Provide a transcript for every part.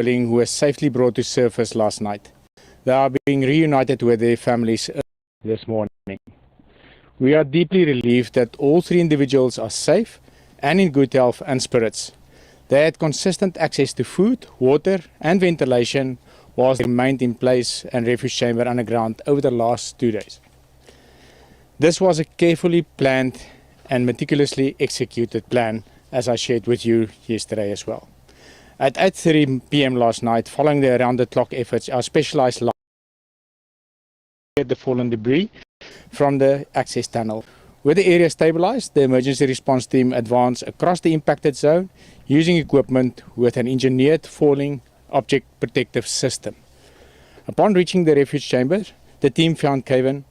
who were safely brought to surface last night. They are being reunited with their families this morning. We are deeply relieved that all 3 individuals are safe and in good health and spirits. They had consistent access to food, water and ventilation whilst they remained in place and refuge chamber underground over the last 2 days. This was a carefully planned and meticulously executed plan, as I shared with you yesterday as well. At 8:30 p.m. last night, following the around-the-clock efforts, our specialized line cleared the fallen debris from the access tunnel. With the area stabilized, the emergency response team advanced across the impacted zone using equipment with an engineered falling object protective system. Upon reaching the refuge chamber, the team found Kevin,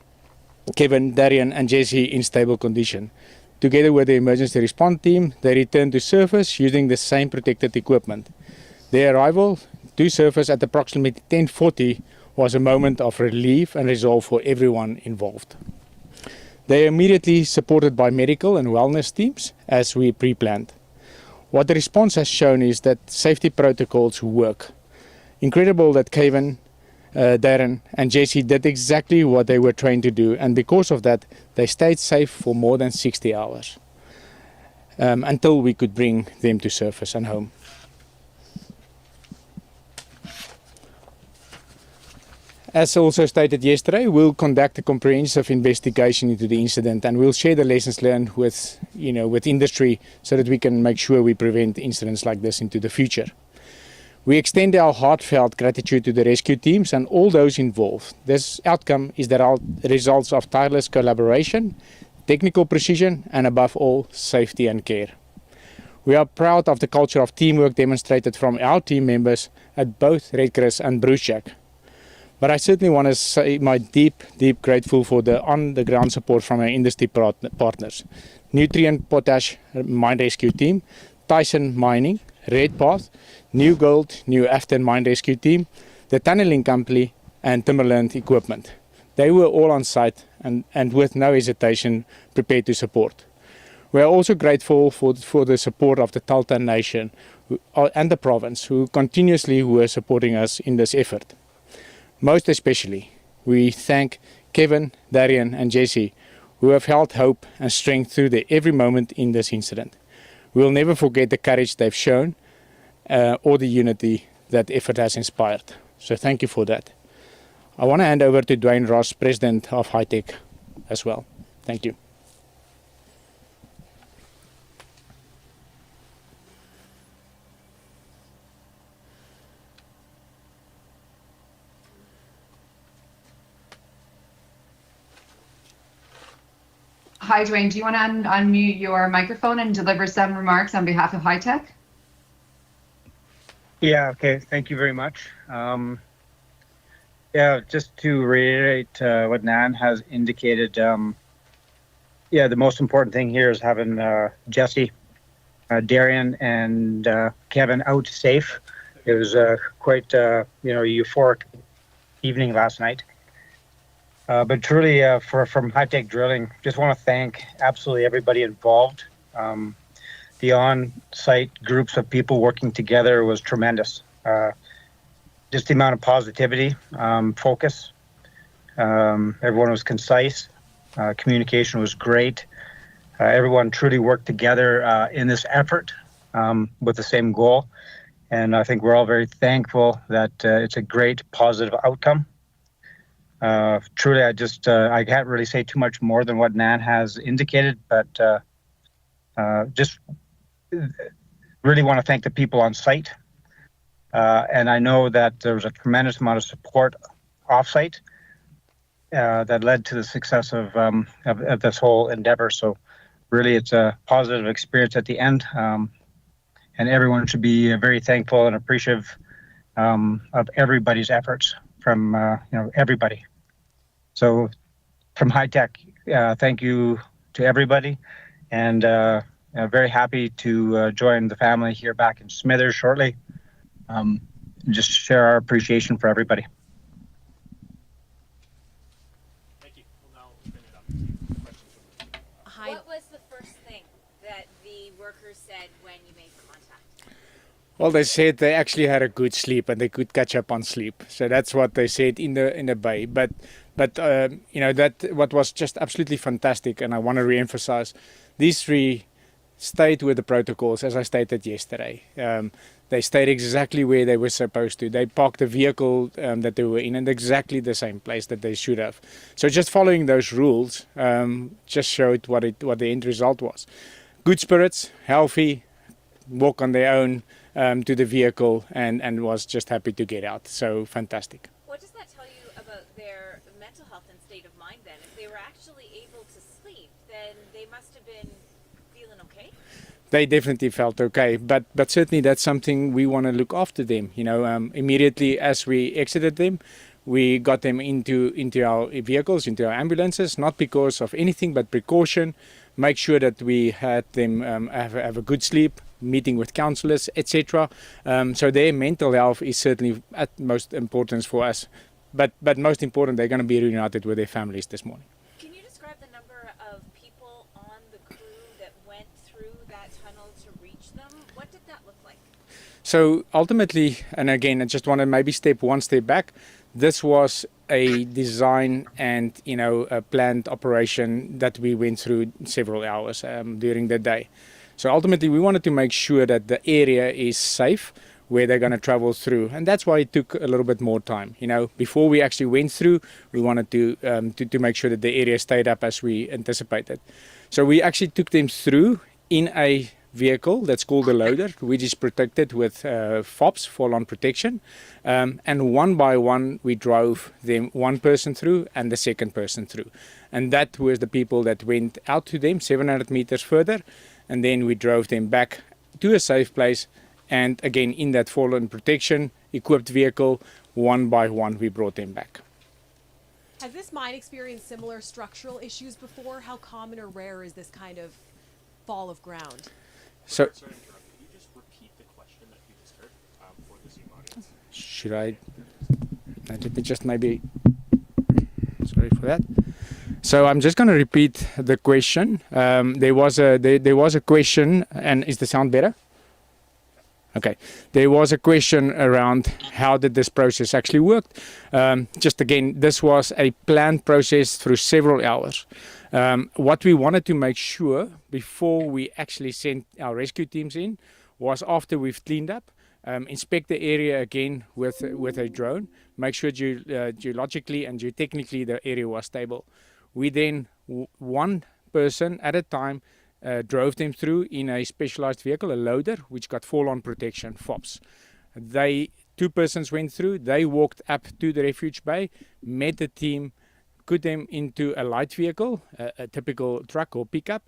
Darian and Jesse in stable condition. Together with the emergency response team, they returned to surface using the same protected equipment. Their arrival to surface at approximately 10:40 was a moment of relief and resolve for everyone involved. They are immediately supported by medical and wellness teams as we pre-planned. What the response has shown is that safety protocols work. Incredible that Kevin, Darren and Jesse did exactly what they were trained to do, and because of that they stayed safe for more than 60 hours until we could bring them to surface and home. As also stated yesterday, we'll conduct a comprehensive investigation into the incident and we'll share the lessons learned with industry so that we can make sure we prevent incidents like this into the future. We extend our heartfelt gratitude to the rescue teams and all those involved. This outcome is the results of tireless collaboration, technical precision and above all, safety and care. We are proud of the culture of teamwork demonstrated from our team members at both Red Chris and Brucejack. But I certainly want to say my deep grateful for the on-the-ground support from our industry partners. Nutrient Potash Mine Rescue Team, Tyson Mining, Redpath, New Gold, New Afton Mine Rescue Team, the Tunneling Company and Timberland Equipment. They were all on site and with no hesitation prepared to support. We are also grateful for the support of the Tahltan Nation and the province who continuously were supporting us in this effort. Most especially, we thank Kevin, Darian and Jesse who have held hope and strength through every moment in this incident. We will never forget the courage they've shown or the unity that effort has inspired. So thank you for that. I want to hand over to Dwayne Ross, President of Hi-Tech as well. Thank you. Hi, Dwayne. Do you want to unmute your microphone and deliver some remarks on behalf of Hi-Tech? Yeah, okay. Thank you very much. Yeah, just to reiterate what Nan has indicated, yeah, the most important thing here is having Jesse, Darian, and Kevin out safe. It was quite, euphoric evening last night. But truly, from Hi-Tech Drilling, just want to thank absolutely everybody involved. The on-site groups of people working together was tremendous. Just the amount of positivity, focus. Everyone was concise. Communication was great. Everyone truly worked together in this effort with the same goal. And I think we're all very thankful that it's a great positive outcome. Truly, I can't really say too much more than what Nan has indicated, but just really want to thank the people on site. And I know that there was a tremendous amount of support off-site that led to the success of this whole endeavor. So really, it's a positive experience at the end. And everyone should be very thankful and appreciative of everybody's efforts from everybody. So from Hi-Tech, thank you to everybody, and very happy to join the family here back in Smithers shortly. Just share our appreciation for everybody. Thank you. We'll now open it up. What was the first thing that the workers said when you made contact? Well, they said they actually had a good sleep and they could catch up on sleep. So that's what they said in the bay. But that what was just absolutely fantastic, and I want to re-emphasize, these three stayed with the protocols as I stated yesterday. They stayed exactly where they were supposed to. They parked the vehicle that they were in exactly the same place that they should have. So just following those rules just showed what the end result was. Good spirits, healthy, walk on their own to the vehicle and was just happy to get out. So fantastic. What does that tell you about their mental health and state of mind then? If they were actually able to sleep, then they must have been feeling okay? They definitely felt okay, but certainly that's something we want to look after them. Immediately as we exited them, we got them into our vehicles, into our ambulances, not because of anything but precaution. Make sure that we had them have a good sleep, meeting with counsellors, etc. So their mental health is certainly at most importance for us. But most important, they're going to be reunited with their families this morning. Can you describe the number of people on the crew that went through that tunnel to reach them? What did that look like? So ultimately, and again, I just want to maybe step one step back. This was a design and a planned operation that we went through several hours during the day. So ultimately, we wanted to make sure that the area is safe where they're going to travel through, and that's why it took a little bit more time. Before we actually went through, we wanted to make sure that the area stayed up as we anticipated. So we actually took them through in a vehicle that's called a loader, which is protected with FOPs, fall-on protection, and one by one we drove them, one person through and the second person through, and that was the people that went out to them 700 meters further, and then we drove them back to a safe place, and again in that fall-on protection equipped vehicle, one by one we brought them back. Has this mine experienced similar structural issues before? How common or rare is this kind of fall of ground? So, Sorry to interrupt. Can you just repeat the question that you just heard for the Zoom audience? should I let me just maybe, sorry for that. So I'm just going to repeat the question. There was a question, and is the sound better? Okay. There was a question around how did this process actually work. Just again, this was a planned process through several hours. What we wanted to make sure before we actually sent our rescue teams in was after we've cleaned up, inspect the area again with a drone, make sure geologically and geotechnically the area was stable. We then, one person at a time, drove them through in a specialized vehicle, a loader, which got fall-on protection, FOPs. Two persons went through, they walked up to the refuge bay, met the team, put them into a light vehicle, a typical truck or pickup,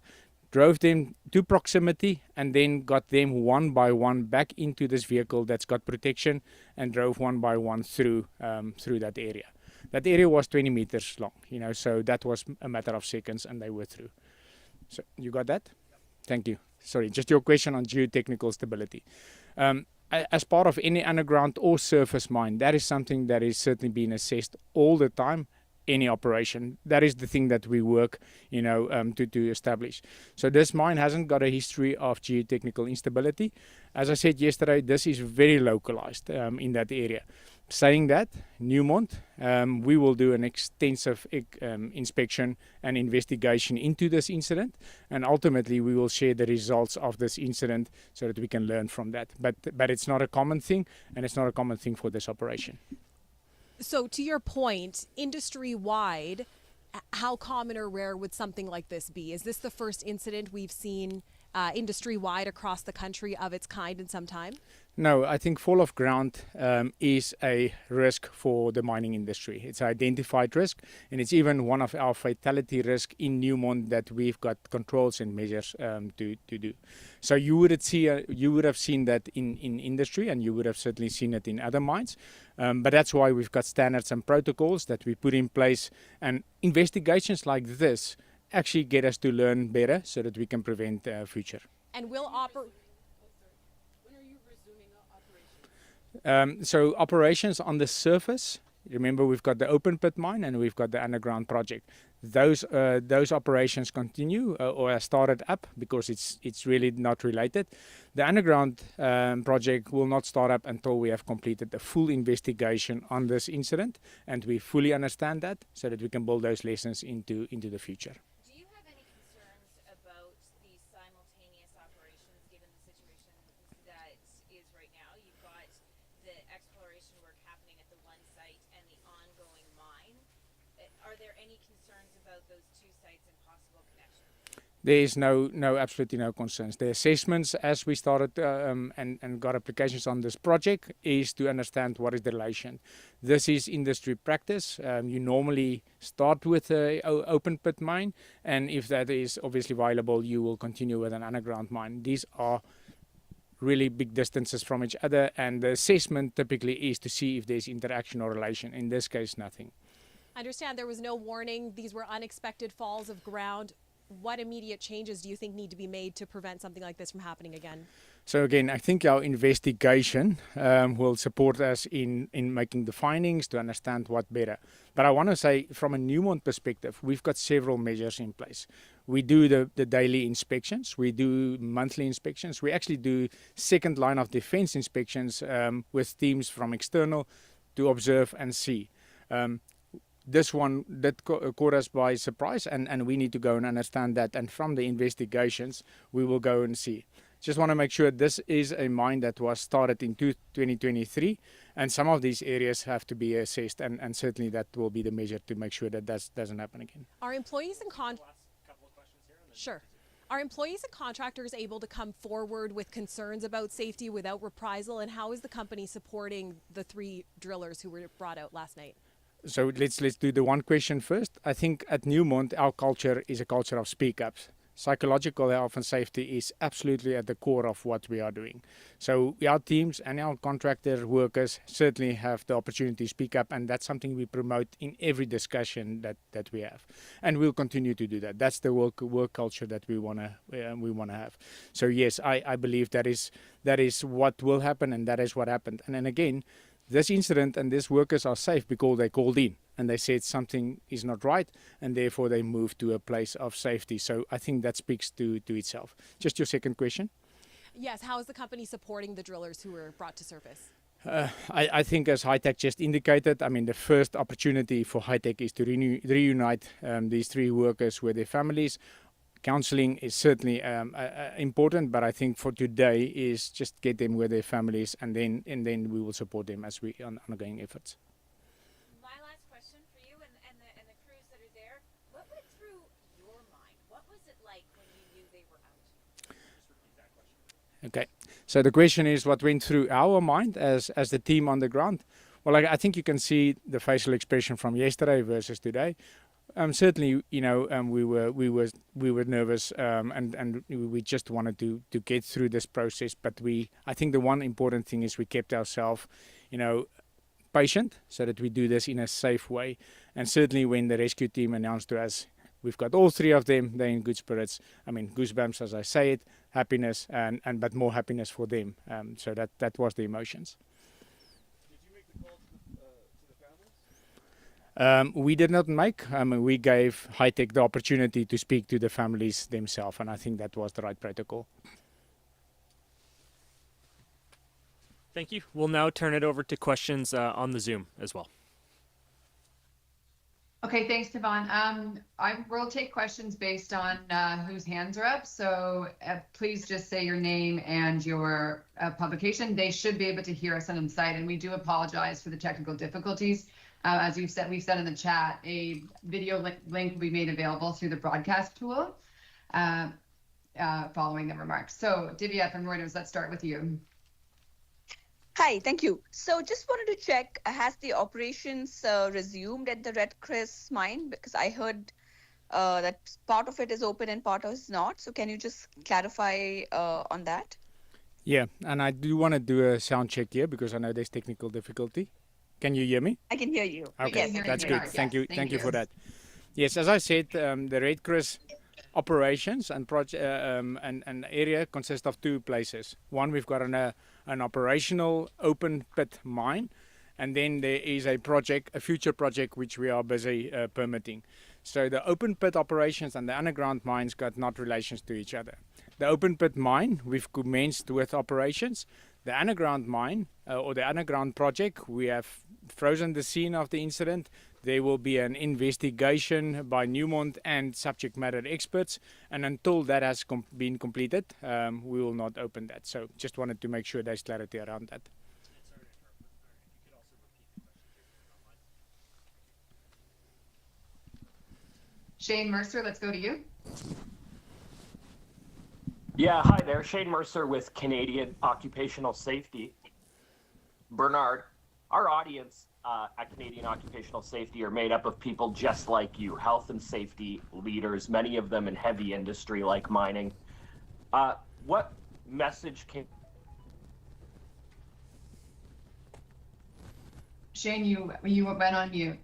drove them to proximity, and then got them one by one back into this vehicle that's got protection, and drove one by one through that area. That area was 20 meters long, so that was a matter of seconds, and they were through. So you got that? Thank you. Sorry, just your question on geotechnical stability. As part of any underground or surface mine, that is something that is certainly being assessed all the time, any operation. That is the thing that we work, to establish. So this mine hasn't got a history of geotechnical instability. As I said yesterday, this is very localized in that area. Saying that, Newmont, we will do an extensive inspection and investigation into this incident, and ultimately we will share the results of this incident so that we can learn from that. But it's not a common thing, and it's not a common thing for this operation. So to your point, industry-wide, how common or rare would something like this be? Is this the first incident we've seen industry-wide across the country of its kind in some time? No, I think fall of ground is a risk for the mining industry. It's an identified risk, and it's even one of our fatality risks in Newmont that we've got controls and measures to do. So you would have seen that in industry, and you would have certainly seen it in other mines. But that's why we've got standards and protocols that we put in place, and investigations like this actually get us to learn better so that we can prevent future. And will operate. So operations on the surface, remember we've got the open pit mine and we've got the underground project. those operations continue or are started up because it's really not related. The underground project will not start up until we have completed a full investigation on this incident, and we fully understand that, so that we can build those lessons into the future. Do you have any concerns about these simultaneous operations given the situation that is right now? You've got the exploration work happening at the one site and the ongoing mine. Are there any concerns about those two sites and possible connections? There is absolutely no concerns. The assessments as we started and got applications on this project is to understand what is the relation. This is industry practice. You normally start with an open pit mine, and if that is obviously viable, you will continue with an underground mine. These are really big distances from each other, and the assessment typically is to see if there's interaction or relation. In this case, nothing. I understand there was no warning. These were unexpected falls of ground. What immediate changes do you think need to be made to prevent something like this from happening again? So again, I think our investigation will support us in making the findings to understand what better. But I want to say from a Newmont perspective, we've got several measures in place. We do the daily inspections. We do monthly inspections. We actually do second line of defense inspections with teams from external to observe and see. This one that caught us by surprise, and we need to go and understand that. And from the investigations, we will go and see. Just want to make sure this is a mine that was started in 2023, and some of these areas have to be assessed, and certainly that will be the measure to make sure that that doesn't happen again. Are employees and Last couple of questions here. And then Sure. Are employees and contractors able to come forward with concerns about safety without reprisal, and how is the company supporting the 3 drillers who were brought out last night? So let's do the one question first. I think at Newmont, our culture is a culture of speak-ups. Psychological health and safety is absolutely at the core of what we are doing. So our teams and our contractor workers certainly have the opportunity to speak up, and that's something we promote in every discussion that we have. And we'll continue to do that. That's the work culture that we wanna have. So yes, I believe that is what will happen, and that is what happened. And then again, this incident and these workers are safe because they called in and they said something is not right, and therefore they moved to a place of safety. So I think that speaks to itself. Just your second question. Yes, how is the company supporting the drillers who were brought to surface? I think as Hightech just indicated, I mean, the first opportunity for Hightech is to reunite these 3 workers with their families. Counseling is certainly important, but I think for today is just get them with their families, and then we will support them as we on ongoing efforts. My last question for you and the crews that are there: what went through your mind? What was it like when you knew they were out? just repeat that question. Okay, so the question is what went through our mind as the team on the ground. Well, I think you can see the facial expression from yesterday versus today. Certainly, we were nervous, and we just wanted to get through this process. But I think the one important thing is we kept ourselves, patient, so that we do this in a safe way. And certainly, when the rescue team announced to us, we've got all 3 of them, they're in good spirits. I mean, goosebumps as I say it, happiness, but more happiness for them. So that was the emotions. We did not make. We gave Hightech the opportunity to speak to the families themselves, and I think that was the right protocol. Thank you. We'll now turn it over to questions on the Zoom as well. Okay, thanks, Tavon. I will take questions based on whose hands are up. So please just say your name and your publication. They should be able to hear us on the site, and we do apologize for the technical difficulties. As we've said in the chat, a video link will be made available through the broadcast tool following the remarks. So Divya from Reuters, let's start with you. Hi, thank you. So just wanted to check, has the operations resumed at the Red Chris mine? Because I heard that part of it is open and part of it is not. So can you just clarify on that? Yeah, and I do want to do a sound check here because I know there's technical difficulty. Can you hear me? I can hear you. Okay, Yes, that's you good. are. Thank Yes, you. Thank you you. for that. Yes, as I said, the Red Chris operations and an area consist of 2 places. One, we've got an operational open pit mine, and then there is a future project which we are busy permitting. So the open pit operations and the underground mines got not relations to each other. The open pit mine, we've commenced with operations. The underground mine or the underground project, we have frozen the scene of the incident. There will be an investigation by Newmont and subject matter experts, and until that has been completed, we will not open that. So just wanted to make sure there's clarity around that. Shane Mercer, let's go to you. Yeah, hi there. Shane Mercer with Canadian Occupational Safety. Bernard, our audience at Canadian Occupational Safety are made up of people just like you, health and safety leaders, many of them in heavy industry like mining. What message can... Shane, you went on mute.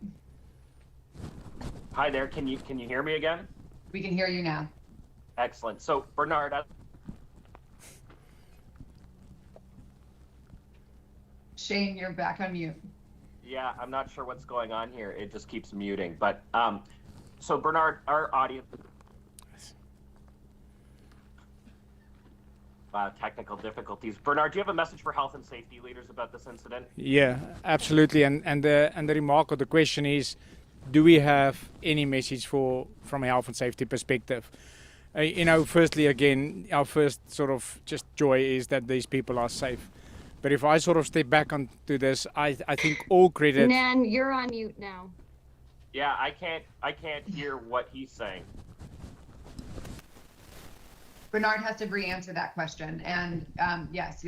Hi there, can you hear me again? We can hear you now. Excellent. So Bernard, Shane, you're back on mute. yeah, I'm not sure what's going on here. It just keeps muting. But so Bernard, our audience, technical difficulties. Bernard, do you have a message for health and safety leaders about this incident? Yeah, absolutely. And the remark or the question is, do we have any message from a health and safety perspective? Firstly, again, our first sort of just joy is that these people are safe. But if I sort of step back onto this, I think all credit... Nan, you're on mute now. Yeah, I can't hear what he's saying. Bernard has to re-answer that question. And yes,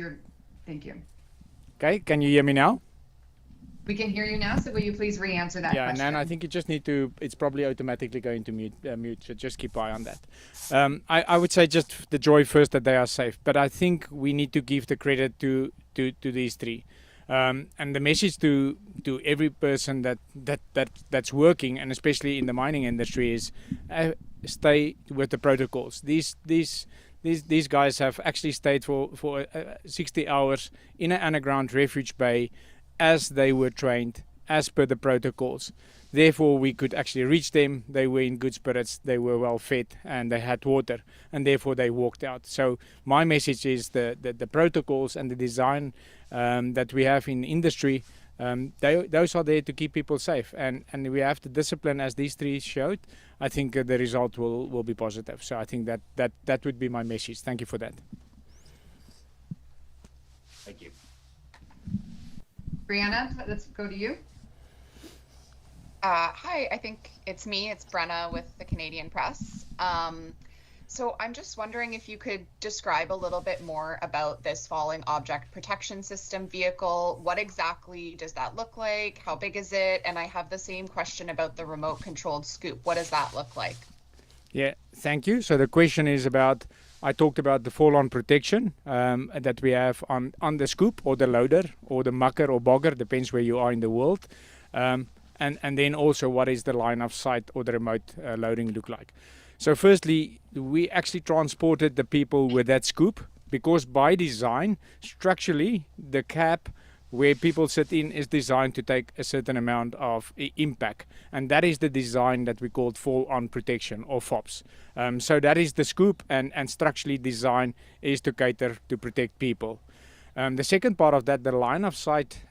thank you. Okay, can you hear me now? We can hear you now, so will you please re-answer that question? Yeah, and I think you just need to, it's probably automatically going to mute, so just keep eye on that. I would say just the joy first that they are safe, but I think we need to give the credit to these three. And the message to every person that's working, and especially in the mining industry, is stay with the protocols. These guys have actually stayed for 60 hours in an underground refuge bay, as they were trained, as per the protocols. Therefore, we could actually reach them. They were in good spirits, they were well fed, and they had water, and therefore they walked out. So my message is the protocols and the design that we have in industry, those are there to keep people safe. And we have the discipline, as these three showed. I think the result will be positive. So I think that would be my message. Thank you for that. Thank you. Brianna, let's go to you. Hi, I think it's me. It's Brenna with the Canadian Press. So I'm just wondering if you could describe a little bit more about this falling object protection system vehicle. What exactly does that look like? How big is it? And I have the same question about the remote controlled scoop. What does that look like? Yeah, thank you. So the question is about, I talked about the fall-on protection that we have on the scoop or the loader or the mucker or bogger, depends where you are in the world. And then also what is the line of sight or the remote loading look like. So firstly, we actually transported the people with that scoop because by design, structurally, the cap where people sit in is designed to take a certain amount of impact. And that is the design that we called fall-on protection or FOPS. So that is the scoop, and structurally designed is to cater to protect people. The second part of that, the line of sight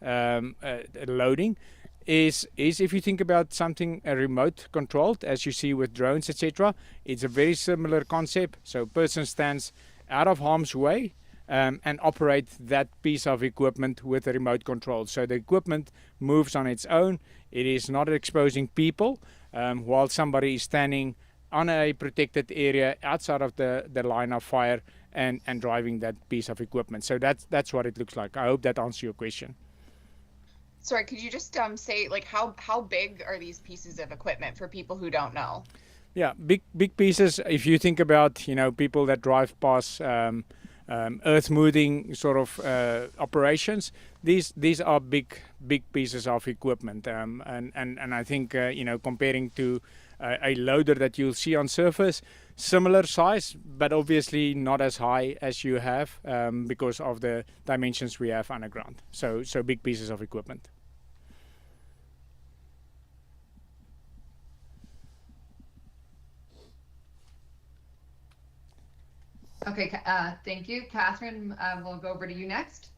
loading, is if you think about something remote controlled, as you see with drones, etc., it's a very similar concept. So a person stands out of harm's way and operate that piece of equipment with a remote control. So the equipment moves on its own. It is not exposing people while somebody is standing on a protected area outside of the line of fire and driving that piece of equipment. So that's what it looks like. I hope that answers your question. Sorry, could you just say, like, how big are these pieces of equipment for people who don't know? Yeah, big pieces. If you think about, people that drive past earth moving sort of operations, these are big pieces of equipment. And I think, comparing to a loader that you'll see on surface, similar size, but obviously not as high as you have because of the dimensions we have underground. So big pieces of equipment. Okay, thank you. Catherine, we'll go over to you next.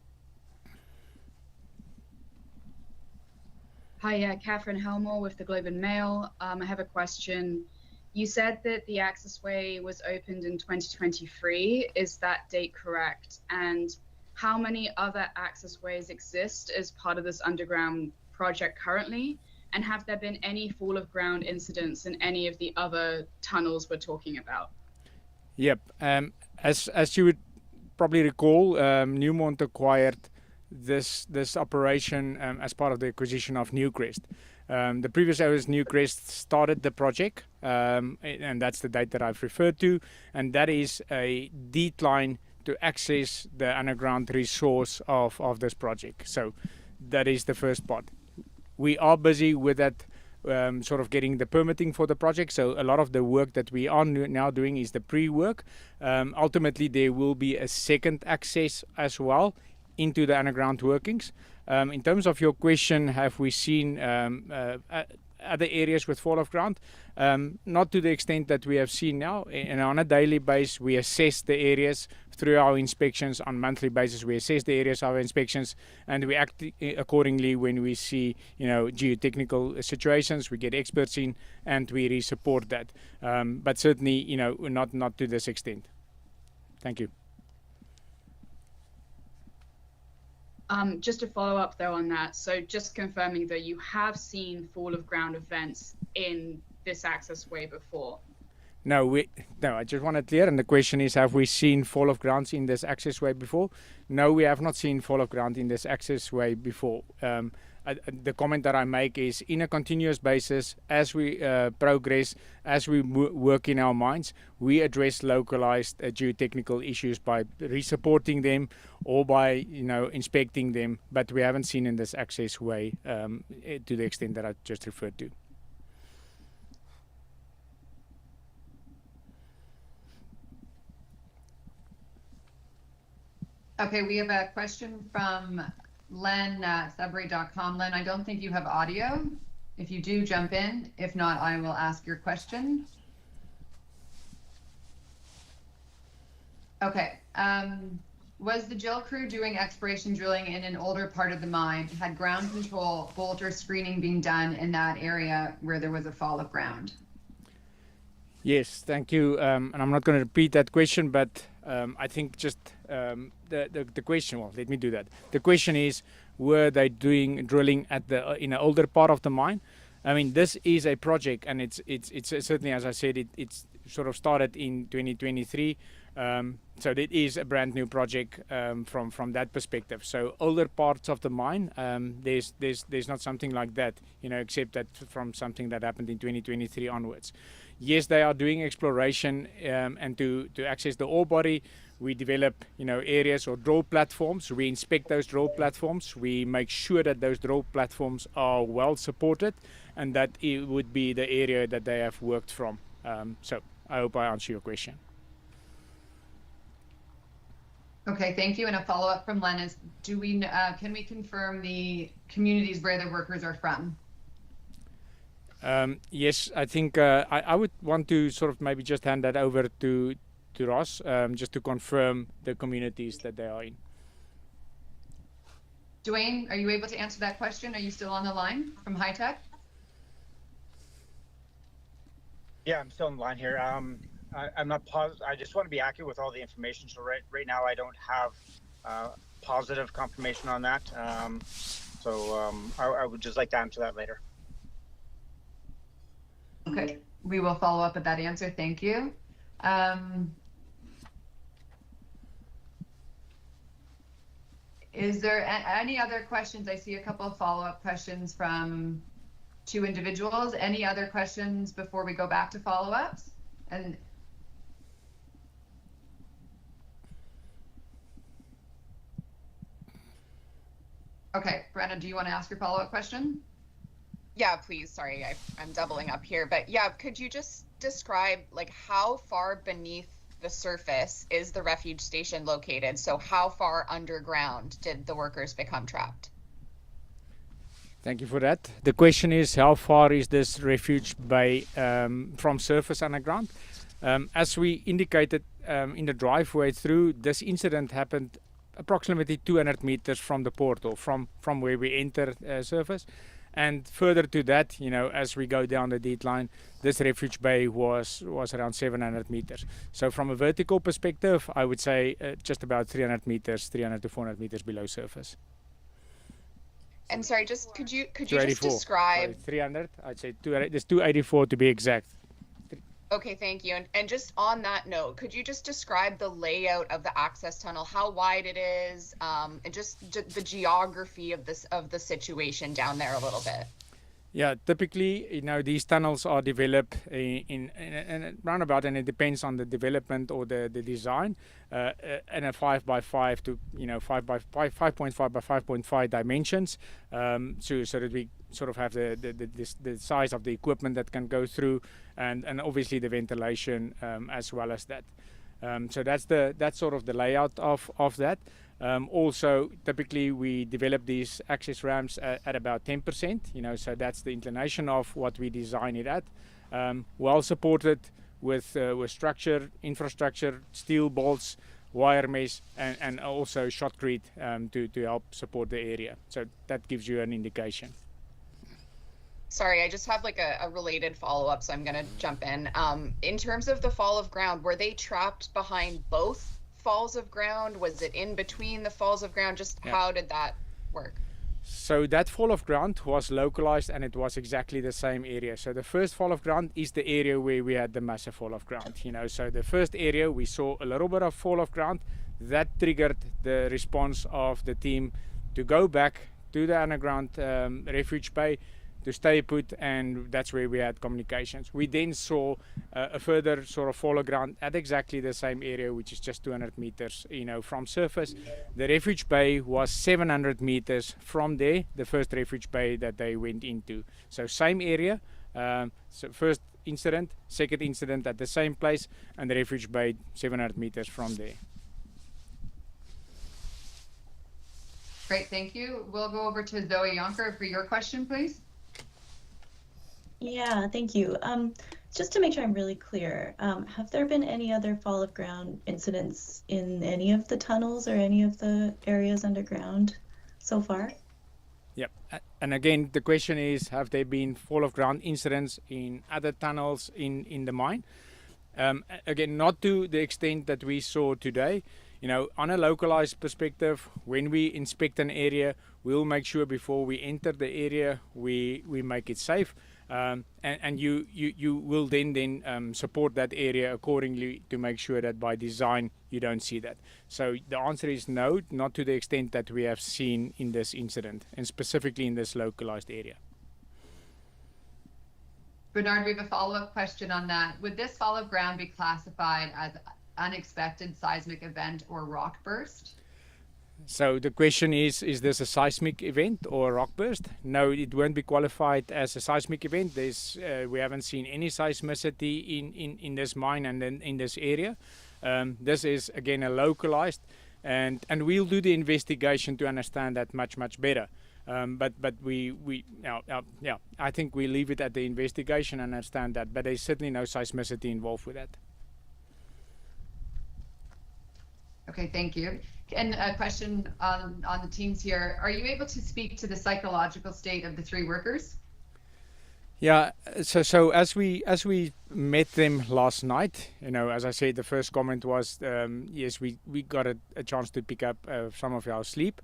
Hi, Catherine Helmore with the Globe and Mail. I have a question. You said that the accessway was opened in 2023. Is that date correct? And how many other accessways exist as part of this underground project currently? And have there been any fall of ground incidents in any of the other tunnels we're talking about? Yep. As you would probably recall, Newmont acquired this operation as part of the acquisition of Newcrest. The previous owners, Newcrest, started the project, and that's the date that I've referred to, and that is a decline to access the underground resource of this project. So that is the first part. We are busy with that, sort of getting the permitting for the project. So a lot of the work that we are now doing is the pre-work. Ultimately, there will be a second access as well into the underground workings. In terms of your question, have we seen other areas with fall of ground? Not to the extent that we have seen now. And on a daily basis, we assess the areas through our inspections. On monthly basis, we assess the areas of our inspections, and we act accordingly when we see, geotechnical situations. We get experts in, and we re-support that. But certainly, not to this extent. Thank you. Just to follow up though on that, so just confirming that you have seen fall of ground events in this accessway before? No, I just want to clear, and the question is, have we seen fall of grounds in this accessway before? No, we have not seen fall of ground in this accessway before. The comment that I make is, in a continuous basis, as we progress, as we work in our mines, we address localized geotechnical issues by resupporting them or by inspecting them, but we haven't seen in this accessway to the extent that I just referred to. Okay, we have a question from Len at Sudbury.com. Len, I don't think you have audio. If you do, jump in. If not, I will ask your question. Okay. Was the drill crew doing exploration drilling in an older part of the mine? Had ground control, bolt, or screening being done in that area where there was a fall of ground? Yes, thank you. And I'm not going to repeat that question, but I think just the question. Well, let me do that. The question is, were they doing drilling in an older part of the mine? I mean, this is a project, and it's certainly, as I said, it's sort of started in 2023. So it is a brand new project from that perspective. So older parts of the mine, there's not something like that, except that from something that happened in 2023 onwards. Yes, they are doing exploration, and to access the ore body, we develop areas or drill platforms. We inspect those drill platforms. We make sure that those drill platforms are well supported, and that it would be the area that they have worked from. So I hope I answer your question. Okay, thank you. And a follow-up from Len is, can we confirm the communities where the workers are from? Yes, I think I would want to sort of maybe just hand that over to Ross, just to confirm the communities that they are in. Dwayne, are you able to answer that question? Are you still on the line from High Tech? Yeah, I'm still on the line here. I'm not positive. I just want to be accurate with all the information. So right now, I don't have positive confirmation on that. I would just like to answer that later. Okay, we will follow up with that answer. Thank you. Is there any other questions? I see a couple of follow-up questions from two individuals. Any other questions before we go back to follow-ups? And okay, Brenna, do you want to ask your follow-up question? Yeah, please. Sorry, I'm doubling up here. But yeah, could you just describe how far beneath the surface is the refuge station located? So how far underground did the workers become trapped? Thank you for that. The question is, how far is this refuge bay from surface underground? As we indicated, in the driveway through, this incident happened approximately 200 meters from the portal, from where we enter surface. And further to that, as we go down the decline, this refuge bay was around 700 meters. So from a vertical perspective, I would say just about 300 to 400 meters below surface. And sorry, just could you just 284. describe? Sorry, 300. I'd say there's 284 to be exact. Okay, thank you. And just on that note, could you just describe the layout of the access tunnel, how wide it is, and just the geography of the situation down there a little bit? Yeah, typically, these tunnels are developed in roundabout, and it depends on the development or the design, in a 5 by 5 to 5.5 by 5.5 dimensions, so that we sort of have the size of the equipment that can go through, and obviously the ventilation as well as that. So that's sort of the layout of that. Also, typically we develop these access ramps at about 10%, so that's the inclination of what we design it at. Well supported with structure, infrastructure, steel bolts, wire mesh, and also shotcrete to help support the area. So that gives you an indication. Sorry, I just have like a related follow-up, so I'm going to jump in. In terms of the fall of ground, were they trapped behind both falls of ground? Was it in between the falls of ground? Just how did that work? So that fall of ground was localized, and it was exactly the same area. So the first fall of ground is the area where we had the massive fall of ground. So the first area we saw a little bit of fall of ground that triggered the response of the team to go back to the underground refuge bay, to stay put, and that's where we had communications. We then saw a further sort of fall of ground at exactly the same area, which is just 200 meters, from surface. The refuge bay was 700 meters from there, the first refuge bay that they went into. So same area, so first incident, second incident at the same place, and the refuge bay 700 meters from there. Great, thank you. We'll go over to Zoe Yonker for your question, please. Yeah, thank you. Just to make sure I'm really clear, have there been any other fall of ground incidents in any of the tunnels or any of the areas underground so far? Yep. And again, the question is, have there been fall of ground incidents in other tunnels in the mine? Again, not to the extent that we saw today. On a localized perspective, when we inspect an area, we'll make sure before we enter the area, we make it safe. And you will then support that area accordingly to make sure that by design you don't see that. So the answer is no, not to the extent that we have seen in this incident, and specifically in this localized area. Bernard, we have a follow-up question on that. Would this fall of ground be classified as unexpected seismic event or rock burst? So the question is this a seismic event or a rock burst? No, it won't be qualified as a seismic event. We haven't seen any seismicity in this mine and in this area. This is again a localized, and we'll do the investigation to understand that much better. But I think we leave it at the investigation and understand that. But there's certainly no seismicity involved with that. Okay, thank you. And a question on the teams here. Are you able to speak to the psychological state of the 3 workers? Yeah, so as we met them last night, as I said, the first comment was, yes, we got a chance to pick up some of our sleep.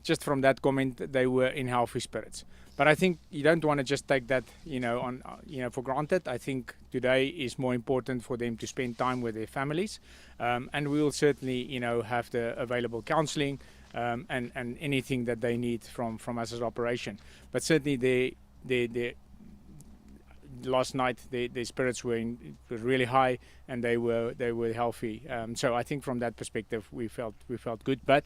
Just from that comment, they were in healthy spirits. But I think you don't want to just take that, for granted. I think today is more important for them to spend time with their families, and we will certainly, have the available counselling and anything that they need from us as operation. But certainly, last night their spirits were really high, and they were healthy. So I think from that perspective, we felt good. But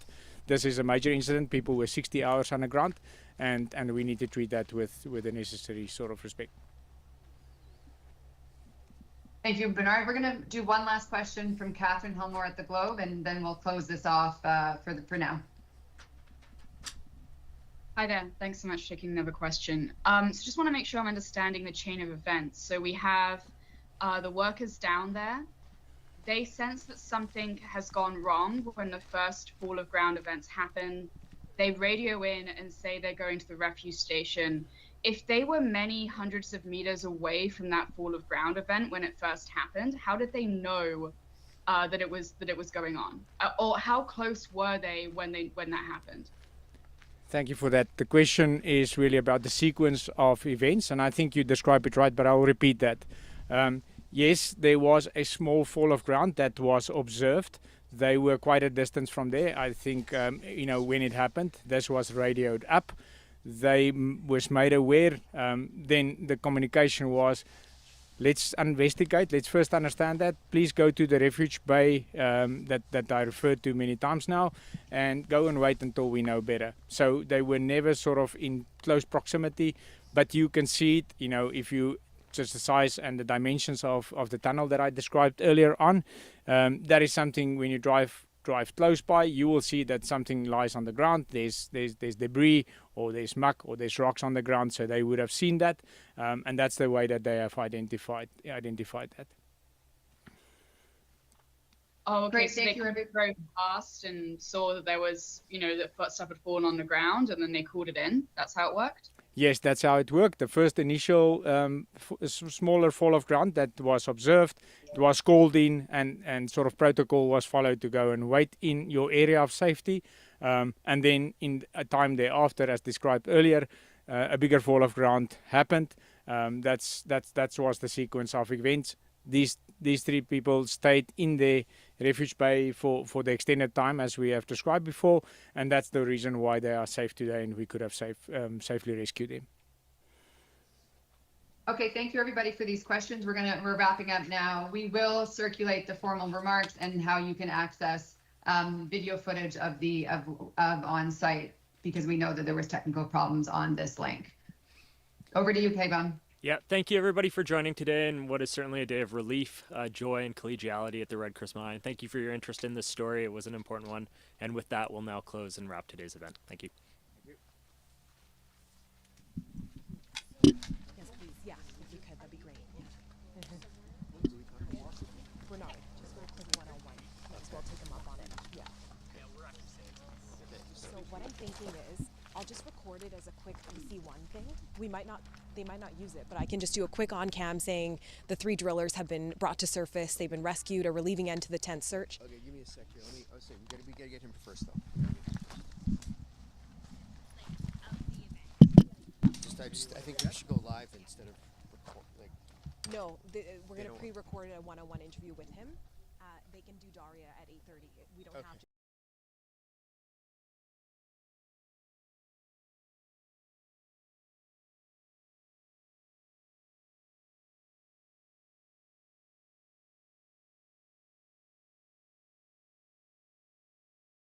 this is a major incident. People were 60 hours underground, and we need to treat that with the necessary sort of respect. Thank you, Bernard. We're going to do one last question from Catherine Hillmore at the Globe, and then we'll close this off for now. Hi there. Thanks so much for taking another question. So just want to make sure I'm understanding the chain of events. So we have the workers down there. they sense that something has gone wrong when the first fall of ground events happen. They radio in and say they're going to the refuge station. If they were many hundreds of meters away from that fall of ground event when it first happened, how did they know that it was going on? Or how close were they when that happened? Thank you for that. The question is really about the sequence of events, and I think you described it right, but I will repeat that. Yes, there was a small fall of ground that was observed. They were quite a distance from there. I think, when it happened, this was radioed up. They was made aware. Then the communication was, let's investigate. Let's first understand that. Please go to the refuge bay that I referred to many times now, and go and wait until we know better. So they were never sort of in close proximity, but you can see it, if you just the size and the dimensions of the tunnel that I described earlier on. That is something when you drive close by, you will see that something lies on the ground. There's debris, or there's muck, or there's rocks on the ground, so they would have seen that, and that's the way that they have identified that. Oh, okay. Great, So thank they you. drove past and saw that there was, that stuff had fallen on the ground, and then they called it in. That's how it worked? Yes, that's how it worked. The first initial smaller fall of ground that was observed, it was called in, and sort of protocol was followed to go and wait in your area of safety. And then in a time thereafter, as described earlier, a bigger fall of ground happened. That was the sequence of events. These three people stayed in the refuge bay for the extended time, as we have described before, and that's the reason why they are safe today, and we could have safely rescued them. Okay, thank you everybody for these questions. We're wrapping up now. We will circulate the formal remarks and how you can access video footage of on site, because we know that there was technical problems on this link. Over to you, Kayvon. Yeah, thank you everybody for joining today in what is certainly a day of relief, joy, and collegiality at the Red Chris Mine. Thank you for your interest in this story. It was an important one. And with that, we'll now close and wrap today's event. Thank you. Yes, please. Yeah, if you could, that'd be great. Bernard, just go to the one-on-one. Might as well take him up on it. Yeah. So what I'm thinking is, I'll just record it as a quick PC1 thing. They might not use it, but I can just do a quick on cam saying the 3 drillers have been brought to surface. They've been rescued. A relieving end to the tent search. Okay, give me a sec here. We gotta get him first though. I think we should go live instead of record, No, we're gonna pre-record a one-on-one interview with him. They can do Daria at 8:30. We don't have to.